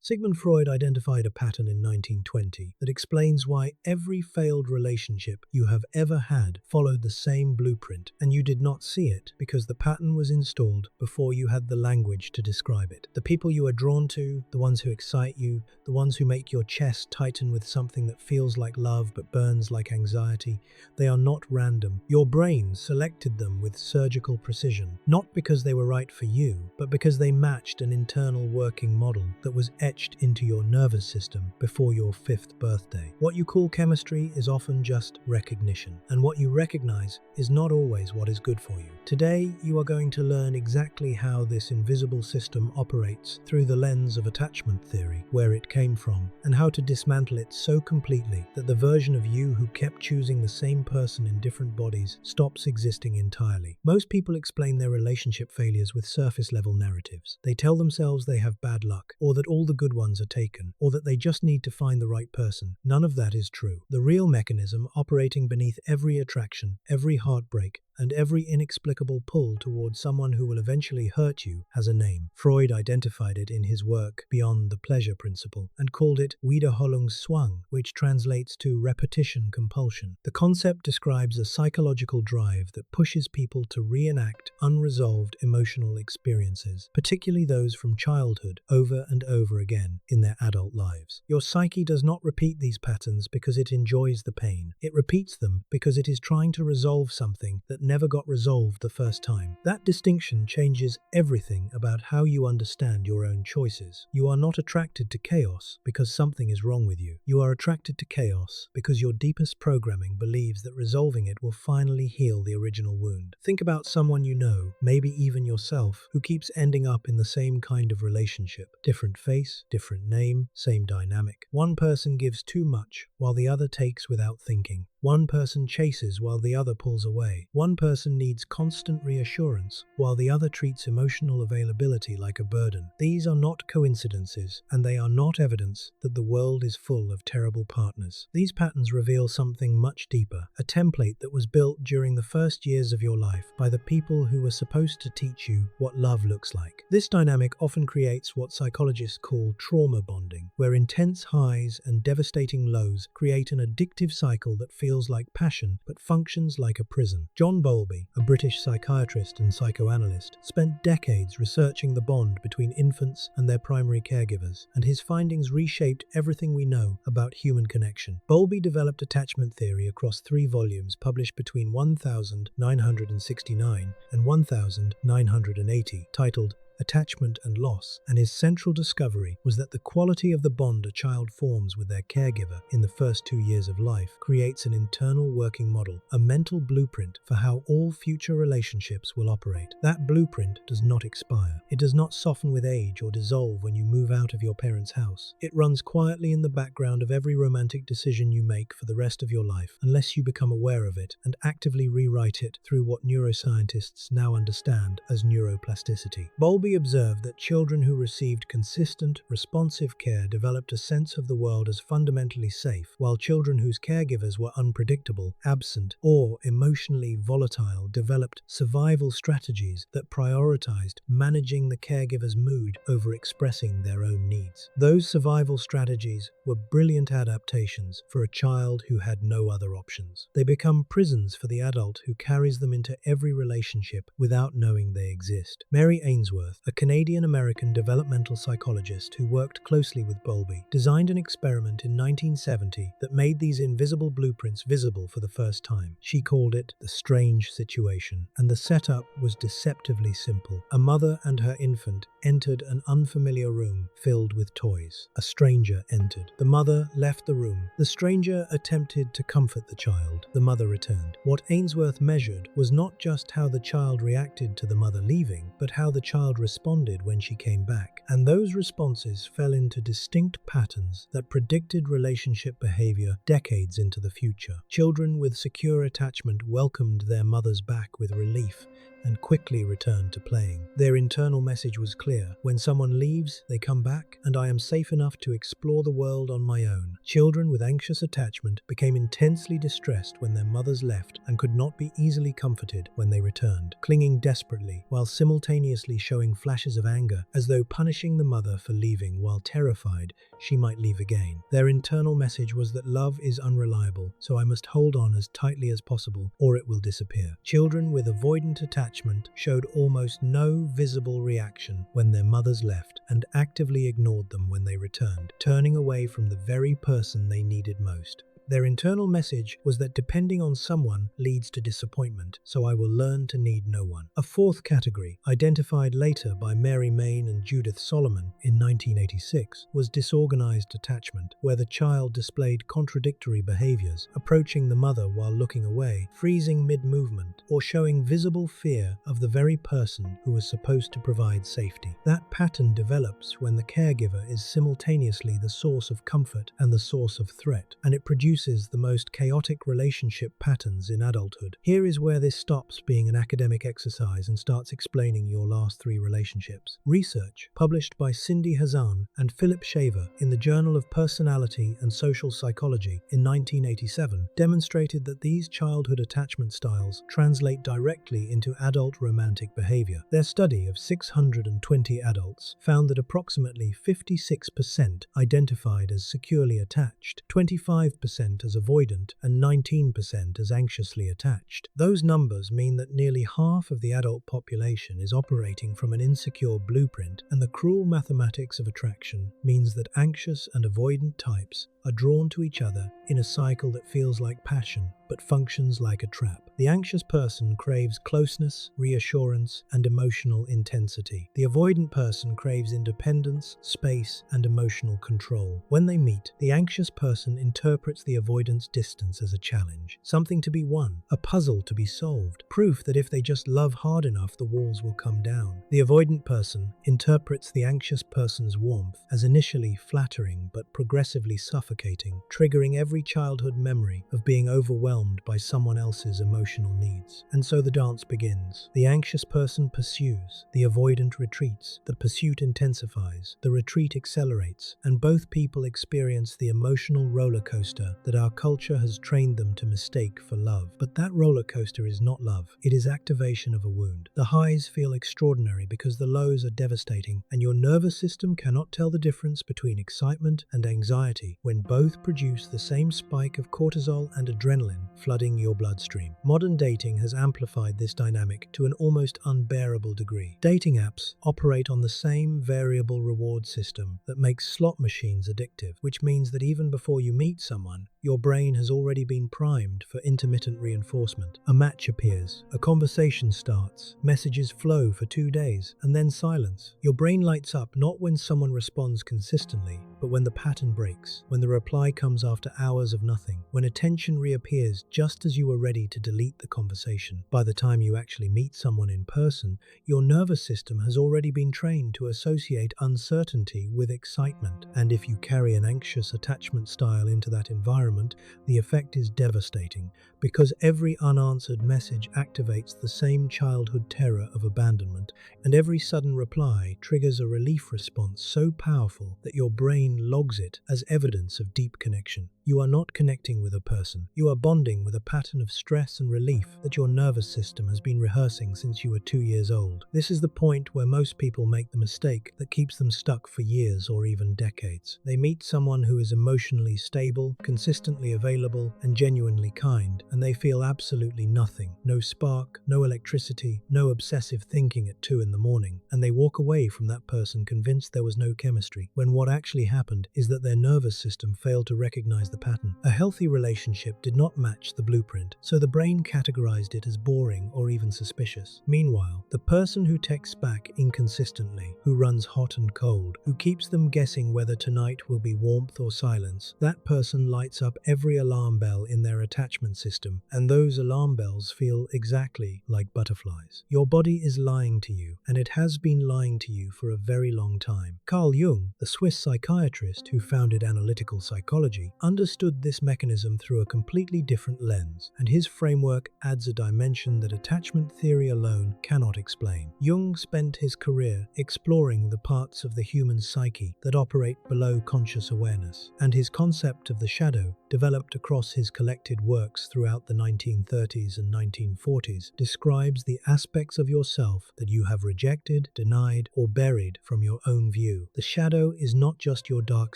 Sigmund Freud identified a pattern in 1920 that explains why every failed relationship you have ever had followed the same blueprint, and you did not see it because the pattern was installed before you had the language to describe it. The people you are drawn to, the ones who excite you, the ones who make your chest tighten with something that feels like love but burns like anxiety, they are not random. Your brain selected them with surgical precision, not because they were right for you, but because they matched an internal working model that was etched into your nervous system before your 5th birthday. What you call chemistry is often just recognition, and what you recognize is not always what is good for you. Today, you are going to learn exactly how this invisible system operates through the lens of attachment theory, where it came from, and how to dismantle it so completely that the version of you who kept choosing the same person in different bodies stops existing entirely. Most people explain their relationship failures with surface-level narratives. They tell themselves they have bad luck, or that all the good ones are taken, or that they just need to find the right person. None of that is true. The real mechanism operating beneath every attraction, every heartbreak, and every inexplicable pull towards someone who will eventually hurt you has a name. Freud identified it in his work Beyond the Pleasure Principle and called it Wiederholungszwang, which translates to repetition compulsion. The concept describes a psychological drive that pushes people to reenact unresolved emotional experiences, particularly those from childhood, over and over again in their adult lives. Your psyche does not repeat these patterns because it enjoys the pain. It repeats them because it is trying to resolve something that never got resolved the first time. That distinction changes everything about how you understand your own choices. You are not attracted to chaos because something is wrong with you. You are attracted to chaos because your deepest programming believes that resolving it will finally heal the original wound. Think about someone you know, maybe even yourself, who keeps ending up in the same kind of relationship. Different face, different name, same dynamic. One person gives too much, while the other takes without thinking. One person chases while the other pulls away. One person needs constant reassurance, while the other treats emotional availability like a burden. These are not coincidences, and they are not evidence that the world is full of terrible partners. These patterns reveal something much deeper, a template that was built during the first years of your life by the people who were supposed to teach you what love looks like. This dynamic often creates what psychologists call trauma bonding, where intense highs and devastating lows create an addictive cycle that feels like passion but functions like a prison. John Bowlby, a British psychiatrist and psychoanalyst, spent decades researching the bond between infants and their primary caregivers, and his findings reshaped everything we know about human connection. Bowlby developed attachment theory across 3 volumes published between 1969 and 1980, titled Attachment and Loss, and his central discovery was that the quality of the bond a child forms with their caregiver in the first 2 years of life creates an internal working model, a mental blueprint for how all future relationships will operate. That blueprint does not expire. It does not soften with age or dissolve when you move out of your parents' house. It runs quietly in the background of every romantic decision you make for the rest of your life, unless you become aware of it and actively rewrite it through what neuroscientists now understand as neuroplasticity. Bowlby observed that children who received consistent, responsive care developed a sense of the world as fundamentally safe, while children whose caregivers were unpredictable, absent, or emotionally volatile developed survival strategies that prioritized managing the caregiver's mood over expressing their own needs. Those survival strategies were brilliant adaptations for a child who had no other options. They become prisons for the adult who carries them into every relationship without knowing they exist. Mary Ainsworth, a Canadian-American developmental psychologist who worked closely with Bowlby, designed an experiment in 1970 that made these invisible blueprints visible for the first time. She called it the strange situation, and the setup was deceptively simple. A mother and her infant entered an unfamiliar room filled with toys. A stranger entered. The mother left the room. The stranger attempted to comfort the child. The mother returned. What Ainsworth measured was not just how the child reacted to the mother leaving, but how the child responded when she came back. And those responses fell into distinct patterns that predicted relationship behavior decades into the future. Children with secure attachment welcomed their mothers back with relief, and quickly returned to playing. Their internal message was clear: when someone leaves, they come back, and I am safe enough to explore the world on my own. Children with anxious attachment became intensely distressed when their mothers left and could not be easily comforted when they returned, clinging desperately while simultaneously showing flashes of anger, as though punishing the mother for leaving while terrified she might leave again. Their internal message was that love is unreliable, so I must hold on as tightly as possible or it will disappear. Children with avoidant attachment showed almost no visible reaction when their mothers left and actively ignored them when they returned, turning away from the very person they needed most. Their internal message was that depending on someone leads to disappointment, so I will learn to need no one. A fourth category, identified later by Mary Main and Judith Solomon in 1986, was disorganized attachment, where the child displayed contradictory behaviors, approaching the mother while looking away, freezing mid-movement, or showing visible fear of the very person who was supposed to provide safety. That pattern develops when the caregiver is simultaneously the source of comfort and the source of threat, and it produces the most chaotic relationship patterns in adulthood. Here is where this stops being an academic exercise and starts explaining your last three relationships. Research, published by Cindy Hazan and Philip Shaver in the Journal of Personality and Social Psychology in 1987, demonstrated that these childhood attachment styles translate directly into adult romantic behavior. Their study of 620 adults found that approximately 56% identified as securely attached, 25% as avoidant, and 19% as anxiously attached. Those numbers mean that nearly half of the adult population is operating from an insecure blueprint, and the cruel mathematics of attraction means that anxious and avoidant types are drawn to each other in a cycle that feels like passion but functions like a trap. The anxious person craves closeness, reassurance, and emotional intensity. The avoidant person craves independence, space, and emotional control. When they meet, the anxious person interprets the avoidant's distance as a challenge, something to be won, a puzzle to be solved, proof that if they just love hard enough, the walls will come down. The avoidant person interprets the anxious person's warmth as initially flattering but progressively suffocating, triggering every childhood memory of being overwhelmed by someone else's emotional needs. And so the dance begins. The anxious person pursues, the avoidant retreats, the pursuit intensifies, the retreat accelerates, and both people experience the emotional roller coaster that our culture has trained them to mistake for love. But that roller coaster is not love, it is activation of a wound. The highs feel extraordinary because the lows are devastating, and your nervous system cannot tell the difference between excitement and anxiety when both produce the same spike of cortisol and adrenaline flooding your bloodstream. Modern dating has amplified this dynamic to an almost unbearable degree. Dating apps operate on the same variable reward system that makes slot machines addictive, which means that even before you meet someone, your brain has already been primed for intermittent reinforcement. A match appears, a conversation starts, messages flow for 2 days, and then silence. Your brain lights up not when someone responds consistently, but when the pattern breaks, when the reply comes after hours of nothing, when attention reappears just as you are ready to delete the conversation. By the time you actually meet someone in person, your nervous system has already been trained to associate uncertainty with excitement. And if you carry an anxious attachment style into that environment, the effect is devastating, because every unanswered message activates the same childhood terror of abandonment, and every sudden reply triggers a relief response so powerful that your brain logs it as evidence of deep connection. You are not connecting with a person. You are bonding with a pattern of stress and relief that your nervous system has been rehearsing since you were 2 years old. This is the point where most people make the mistake that keeps them stuck for years or even decades. They meet someone who is emotionally stable, consistently available, and genuinely kind, and they feel absolutely nothing. No spark, no electricity, no obsessive thinking at 2 in the morning, and they walk away from that person convinced there was no chemistry, when what actually happened is that their nervous system failed to recognize the pattern. A healthy relationship did not match the blueprint, so the brain categorized it as boring or even suspicious. Meanwhile, the person who texts back inconsistently, who runs hot and cold, who keeps them guessing whether tonight will be warmth or silence, that person lights up up every alarm bell in their attachment system, and those alarm bells feel exactly like butterflies. Your body is lying to you, and it has been lying to you for a very long time. Carl Jung, the Swiss psychiatrist who founded analytical psychology, understood this mechanism through a completely different lens, and his framework adds a dimension that attachment theory alone cannot explain. Jung spent his career exploring the parts of the human psyche that operate below conscious awareness, and his concept of the shadow, developed across his collected works throughout the 1930s and 1940s, describes the aspects of yourself that you have rejected, denied, or buried from your own view. The shadow is not just your dark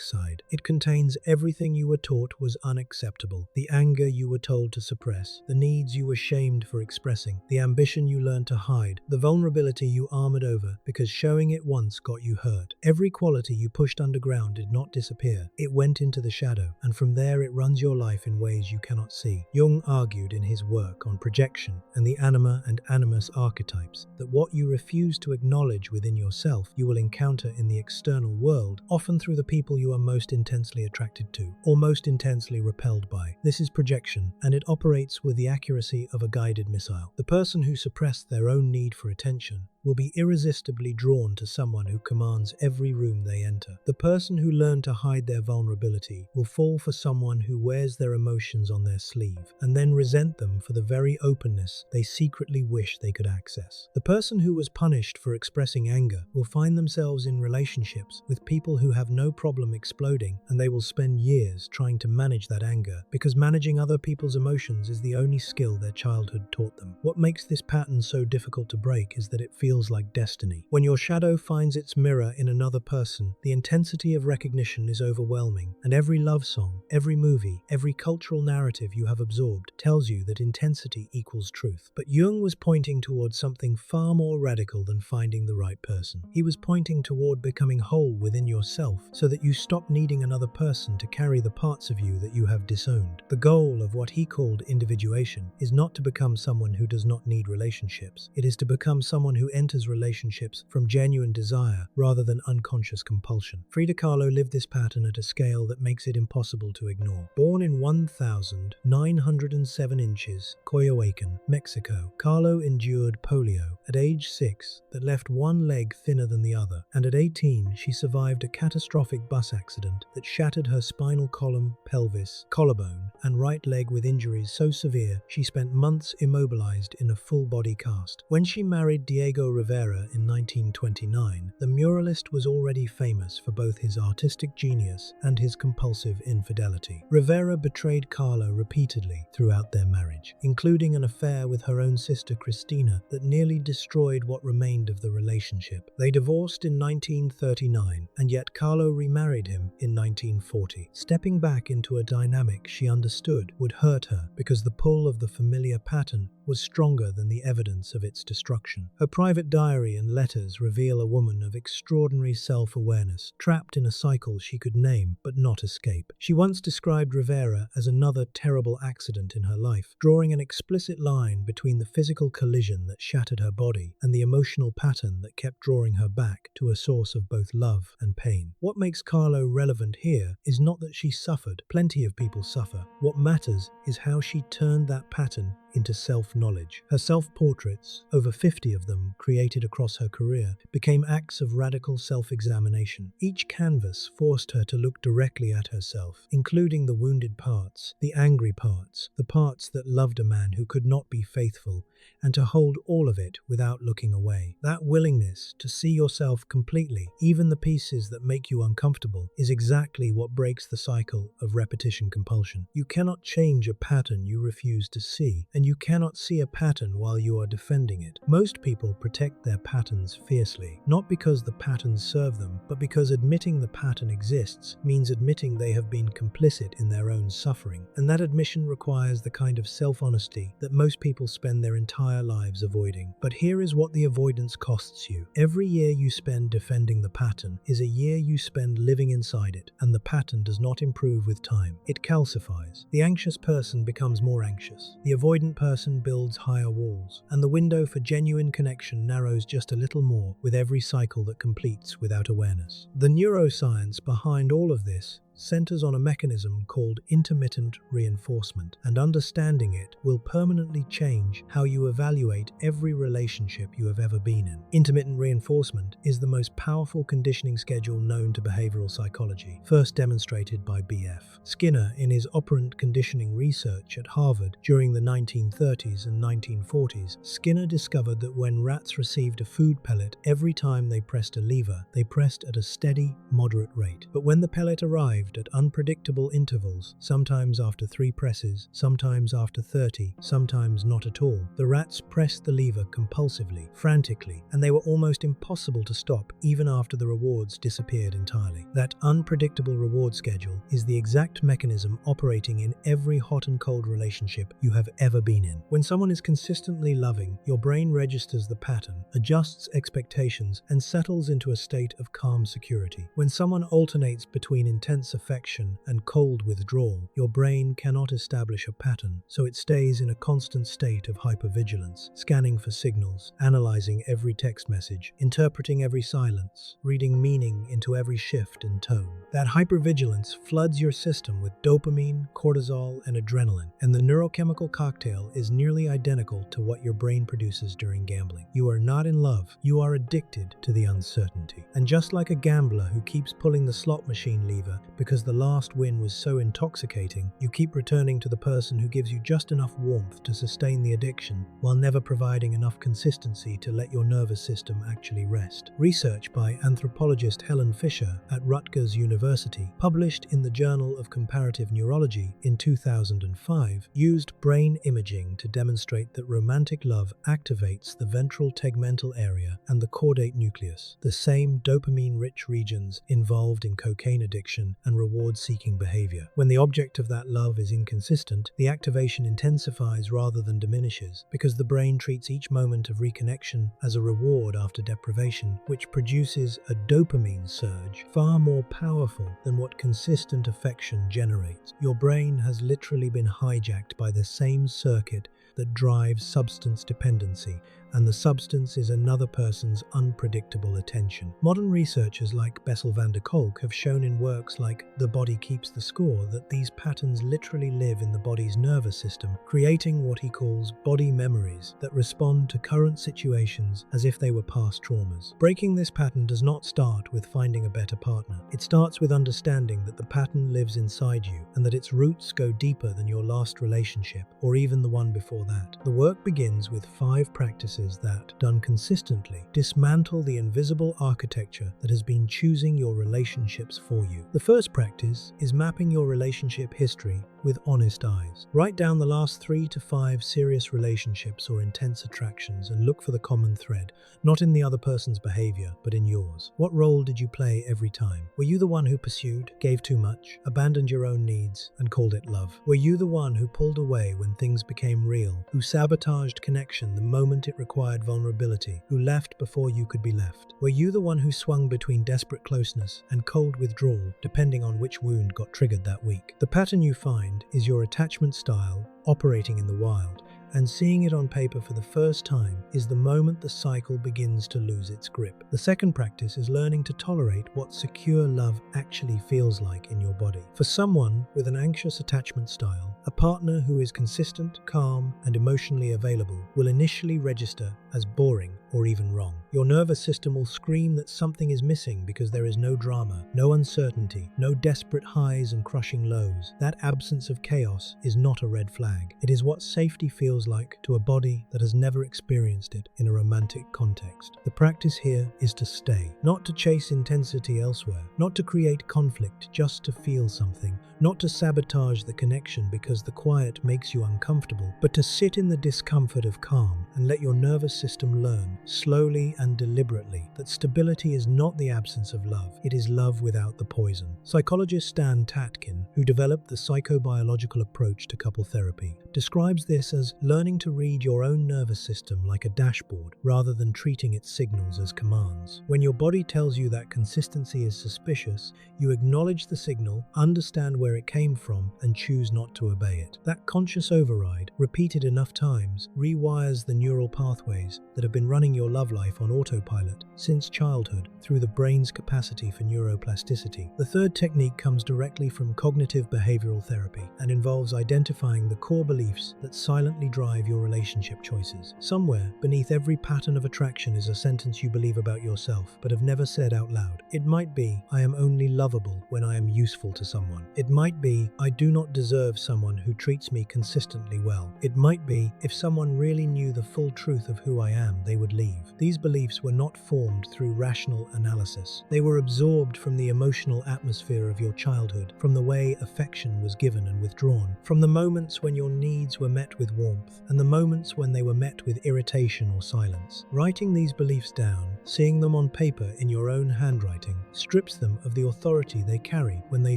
side. It contains everything you were taught was unacceptable, the anger you were told to suppress, the needs you were shamed for expressing, the ambition you learned to hide, the vulnerability you armored over because showing it once got you hurt. Every quality you pushed underground did not disappear. It went into the shadow, and from there it runs your life in ways you cannot see. Jung argued in his work on projection and the anima and animus archetypes that what you refuse to acknowledge within yourself you will encounter in the external world, often through the people you are most intensely attracted to or most intensely repelled by. This is projection, and it operates with the accuracy of a guided missile. The person who suppressed their own need for attention will be irresistibly drawn to someone who commands every room they enter. The person who learned to hide their vulnerability will fall for someone who wears their emotions on their sleeve and then resent them for the very openness they secretly wish they could access. The person who was punished for expressing anger will find themselves in relationships with people who have no problem exploding, and they will spend years trying to manage that anger because managing other people's emotions is the only skill their childhood taught them. What makes this pattern so difficult to break is that it feels like destiny. When your shadow finds its mirror in another person, the intensity of recognition is overwhelming, and every love song, every movie, every cultural narrative you have absorbed tells you that intensity equals truth. But Jung was pointing towards something far more radical than finding the right person. He was pointing toward becoming whole within yourself so that you stop needing another person to carry the parts of you that you have disowned. The goal of what he called individuation is not to become someone who does not need relationships. It is to become someone who enters relationships from genuine desire rather than unconscious compulsion. Frida Kahlo lived this pattern at a scale that makes it impossible to ignore. Born in 1,907 inches, Coyoacán, Mexico, Kahlo endured polio at age 6 that left one leg thinner than the other, and at 18 she survived a catastrophic bus accident that shattered her spinal column, pelvis, collarbone, and right leg with injuries so severe she spent months immobilized in a full-body cast. When she married Diego Rivera in 1929, the muralist was already famous for both his artistic genius and his compulsive infidelity. Rivera betrayed Kahlo repeatedly throughout their marriage, including an affair with her own sister Cristina that nearly destroyed what remained of the relationship. They divorced in 1939, and yet Kahlo remarried him in 1940, stepping back into a dynamic she understood would hurt her because the pull of the familiar pattern was stronger than the evidence of its destruction. Her private diary and letters reveal a woman of extraordinary self-awareness, trapped in a cycle she could name but not escape. She once described Rivera as another terrible accident in her life, drawing an explicit line between the physical collision that shattered her body and the emotional pattern that kept drawing her back to a source of both love and pain. What makes Kahlo relevant here is not that she suffered. Plenty of people suffer. What matters is how she turned that pattern into self-knowledge. Her self-portraits, over 50 of them created across her career, became acts of radical self-examination. Each canvas forced her to look directly at herself, including the wounded parts, the angry parts, the parts that loved a man who could not be faithful, and to hold all of it without looking away. That willingness to see yourself completely, even the pieces that make you uncomfortable, is exactly what breaks the cycle of repetition compulsion. You cannot change a pattern you refuse to see, and you cannot see a pattern while you are defending it. Most people protect their patterns fiercely, not because the patterns serve them, but because admitting the pattern exists means admitting they have been complicit in their own suffering, and that admission requires the kind of self-honesty that most people spend their entire lives avoiding. But here is what the avoidance costs you. Every year you spend defending the pattern is a year you spend living inside it, and the pattern does not improve with time. It calcifies. The anxious person becomes more anxious. The avoidant person builds higher walls, and the window for genuine connection narrows just a little more with every cycle that completes without awareness. The neuroscience behind all of this centers on a mechanism called intermittent reinforcement, and understanding it will permanently change how you evaluate every relationship you have ever been in. Intermittent reinforcement is the most powerful conditioning schedule known to behavioral psychology, first demonstrated by B.F. Skinner in his operant conditioning research at Harvard during the 1930s and 1940s. Skinner discovered that when rats received a food pellet every time they pressed a lever, they pressed at a steady, moderate rate. But when the pellet arrived at unpredictable intervals, sometimes after 3 presses, sometimes after 30, sometimes not at all, the rats pressed the lever compulsively, frantically, and they were almost impossible to stop even after the rewards disappeared entirely. That unpredictable reward schedule is the exact mechanism operating in every hot and cold relationship you have ever been in. When someone is consistently loving, your brain registers the pattern, adjusts expectations, and settles into a state of calm security. When someone alternates between intense affection and cold withdrawal, your brain cannot establish a pattern, so it stays in a constant state of hypervigilance, scanning for signals, analyzing every text message, interpreting every silence, reading meaning into every shift in tone. That hypervigilance floods your system with dopamine, cortisol, and adrenaline, and the neurochemical cocktail is nearly identical to what your brain produces during gambling. You are not in love, you are addicted to the uncertainty. And just like a gambler who keeps pulling the slot machine lever because the last win was so intoxicating, you keep returning to the person who gives you just enough warmth to sustain the addiction while never providing enough consistency to let your nervous system actually rest. Research by anthropologist Helen Fisher at Rutgers University, published in the Journal of Comparative Neurology in 2005, used brain imaging to demonstrate that romantic love activates the ventral tegmental area and the caudate nucleus, the same dopamine-rich regions involved in cocaine addiction and reward-seeking behavior. When the object of that love is inconsistent, the activation intensifies rather than diminishes, because the brain treats each moment of reconnection as a reward after deprivation, which produces a dopamine surge far more powerful than what consistent affection generates. Your brain has literally been hijacked by the same circuit that drives substance dependency, and the substance is another person's unpredictable attention. Modern researchers like Bessel van der Kolk have shown in works like The Body Keeps the Score that these patterns literally live in the body's nervous system, creating what he calls body memories that respond to current situations as if they were past traumas. Breaking this pattern does not start with finding a better partner. It starts with understanding that the pattern lives inside you and that its roots go deeper than your last relationship or even the one before that. The work begins with 5 practices that, done consistently, dismantle the invisible architecture that has been choosing your relationships for you. The first practice is mapping your relationship history with honest eyes. Write down the last 3 to 5 serious relationships or intense attractions and look for the common thread, not in the other person's behavior, but in yours. What role did you play every time? Were you the one who pursued, gave too much, abandoned your own needs, and called it love? Were you the one who pulled away when things became real, who sabotaged connection the moment it required vulnerability, who left before you could be left? Were you the one who swung between desperate closeness and cold withdrawal, depending on which wound got triggered that week? The pattern you find is your attachment style operating in the wild, and seeing it on paper for the first time is the moment the cycle begins to lose its grip. The second practice is learning to tolerate what secure love actually feels like in your body. For someone with an anxious attachment style, a partner who is consistent, calm, and emotionally available will initially register as boring or even wrong. Your nervous system will scream that something is missing because there is no drama, no uncertainty, no desperate highs and crushing lows. That absence of chaos is not a red flag. It is what safety feels like to a body that has never experienced it in a romantic context. The practice here is to stay, not to chase intensity elsewhere, not to create conflict just to feel something, not to sabotage the connection because the quiet makes you uncomfortable, but to sit in the discomfort of calm and let your nervous system learn, slowly and deliberately, that stability is not the absence of love, it is love without the poison. Psychologist Stan Tatkin, who developed the psychobiological approach to couple therapy, describes this as learning to read your own nervous system like a dashboard rather than treating its signals as commands. When your body tells you that consistency is suspicious, you acknowledge the signal, understand where it came from and choose not to obey it. That conscious override, repeated enough times, rewires the neural pathways that have been running your love life on autopilot since childhood through the brain's capacity for neuroplasticity. The third technique comes directly from cognitive behavioral therapy and involves identifying the core beliefs that silently drive your relationship choices. Somewhere beneath every pattern of attraction is a sentence you believe about yourself but have never said out loud. It might be, "I am only lovable when I am useful to someone." It might be, "I do not deserve someone who treats me consistently well." It might be, "If someone really knew the full truth of who I am, they would leave." These beliefs were not formed through rational analysis. They were absorbed from the emotional atmosphere of your childhood, from the way affection was given and withdrawn, from the moments when your needs were met with warmth and the moments when they were met with irritation or silence. Writing these beliefs down, seeing them on paper in your own handwriting, strips them of the authority they carry when they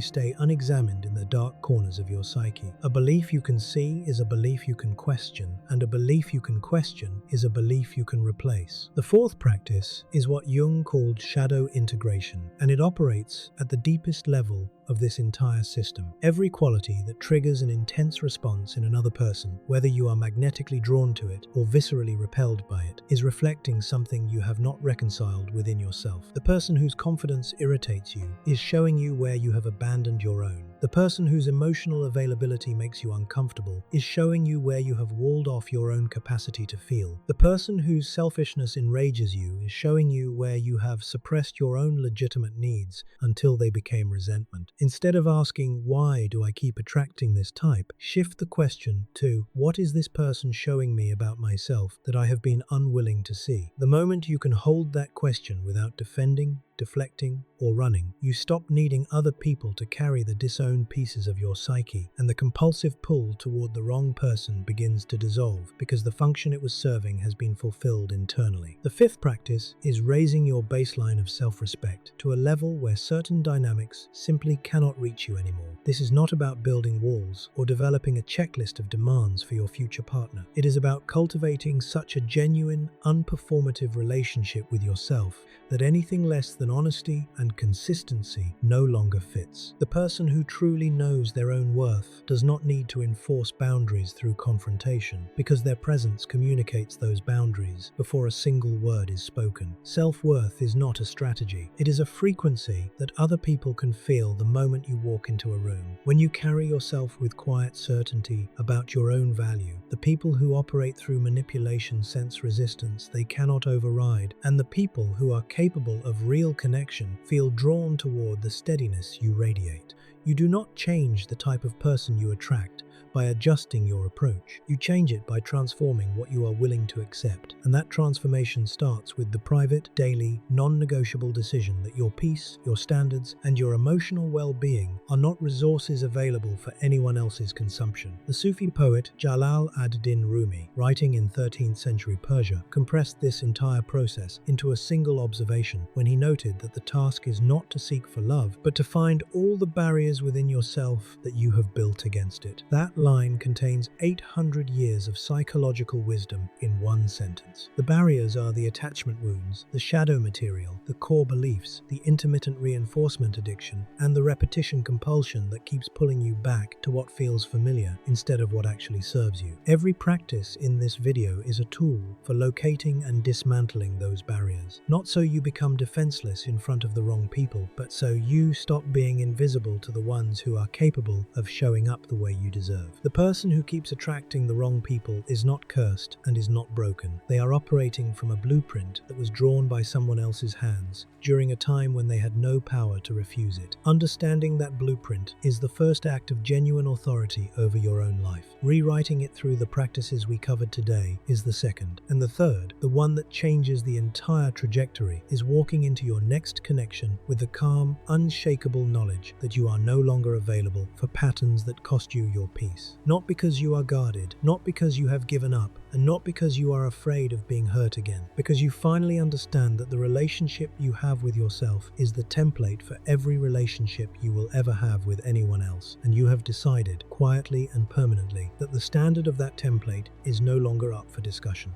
stay unexamined in the dark corners of your psyche. A belief you can see is a belief you can question, and a belief you can question is a belief you can replace. The fourth practice is what Jung called shadow integration, and it operates at the deepest level of this entire system. Every quality that triggers an intense response in another person, whether you are magnetically drawn to it or viscerally repelled by it, is reflecting something you have not reconciled within yourself. The person whose confidence irritates you is showing you where you have abandoned your own. The person whose emotional availability makes you uncomfortable is showing you where you have walled off your own capacity to feel. The person whose selfishness enrages you is showing you where you have suppressed your own legitimate needs until they became resentment. Instead of asking, "Why do I keep attracting this type?" shift the question to, "What is this person showing me about myself that I have been unwilling to see?" The moment you can hold that question without defending, deflecting, or running, you stop needing other people to carry the disowned pieces of your psyche, and the compulsive pull toward the wrong person begins to dissolve because the function it was serving has been fulfilled internally. The fifth practice is raising your baseline of self-respect to a level where certain dynamics simply cannot reach you anymore. This is not about building walls or developing a checklist of demands for your future partner. It is about cultivating such a genuine, unperformative relationship with yourself that anything less than honesty and consistency no longer fits. The person who truly knows their own worth does not need to enforce boundaries through confrontation, because their presence communicates those boundaries before a single word is spoken. Self-worth is not a strategy. It is a frequency that other people can feel the moment you walk into a room. When you carry yourself with quiet certainty about your own value, the people who operate through manipulation sense resistance they cannot override, and the people who are capable of real connection feel drawn toward the steadiness you radiate. You do not change the type of person you attract by adjusting your approach. You change it by transforming what you are willing to accept. And that transformation starts with the private, daily, non-negotiable decision that your peace, your standards, and your emotional well-being are not resources available for anyone else's consumption. The Sufi poet Jalal ad-Din Rumi, writing in 13th century Persia, compressed this entire process into a single observation when he noted that the task is not to seek for love, but to find all the barriers within yourself that you have built against it. That line contains 800 years of psychological wisdom in one sentence. The barriers are the attachment wounds, the shadow material, the core beliefs, the intermittent reinforcement addiction, and the repetition compulsion that keeps pulling you back to what feels familiar instead of what actually serves you. Every practice in this video is a tool for locating and dismantling those barriers. Not so you become defenseless in front of the wrong people, but so you stop being invisible to the ones who are capable of showing up the way you deserve. The person who keeps attracting the wrong people is not cursed and is not broken. They are operating from a blueprint that was drawn by someone else's hands during a time when they had no power to refuse it. Understanding that blueprint is the first act of genuine authority over your own life. Rewriting it through the practices we covered today is the second. And the third, the one that changes the entire trajectory, is walking into your next connection with the calm, unshakable knowledge that you are no longer available for patterns that cost you your peace. Not because you are guarded, not because you have given up, and not because you are afraid of being hurt again, because you finally understand that the relationship you have with yourself is the template for every relationship you will ever have with anyone else, and you have decided, quietly and permanently, that the standard of that template is no longer up for discussion.